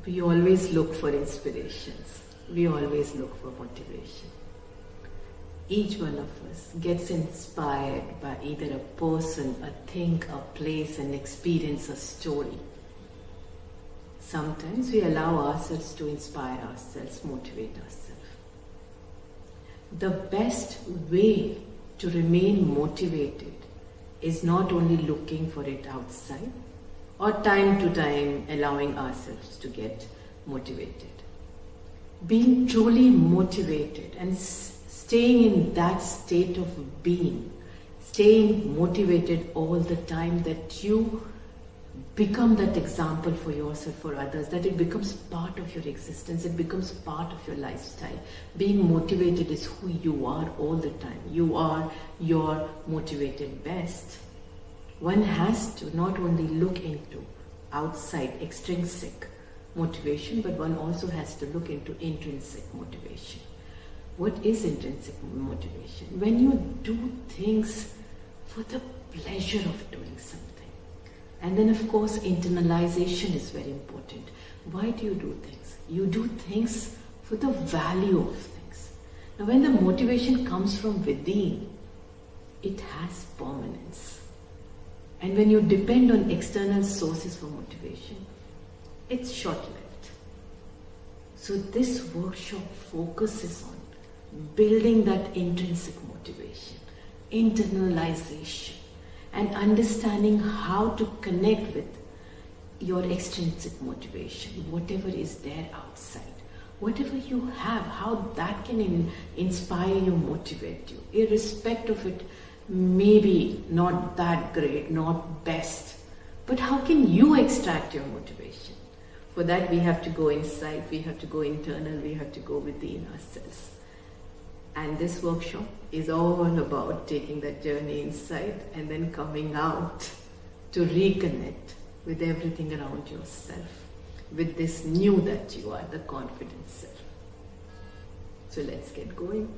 We always look for inspirations. We always look for motivation. Each one of us gets inspired by either a person, a thing, a place, an experience, a story. Sometimes we allow ourselves to inspire ourselves, motivate ourselves. The best way to remain motivated is not only looking for it outside or time to time allowing ourselves to get motivated. Being truly motivated and staying in that state of being, staying motivated all the time, that you become that example for yourself, for others, that it becomes part of your existence, it becomes part of your lifestyle. Being motivated is who you are all the time. You are your motivated best. One has to not only look into outside extrinsic motivation, but one also has to look into intrinsic motivation. What is intrinsic motivation? When you do things for the pleasure of doing something. And then of course internalization is very important. Why do you do things? You do things for the value of things. Now when the motivation comes from within, it has permanence. And when you depend on external sources for motivation, it's short-lived. So this workshop focuses on building that intrinsic motivation, internalization, and understanding how to connect with your extrinsic motivation, whatever is there outside. Whatever you have, how that can inspire you, motivate you, irrespective of it maybe not that great, not best, but how can you extract your motivation? For that we have to go inside, we have to go internal, we have to go within ourselves. And this workshop is all about taking that journey inside and then coming out to reconnect with everything around yourself, with this new that you are, the confident self. So let's get going.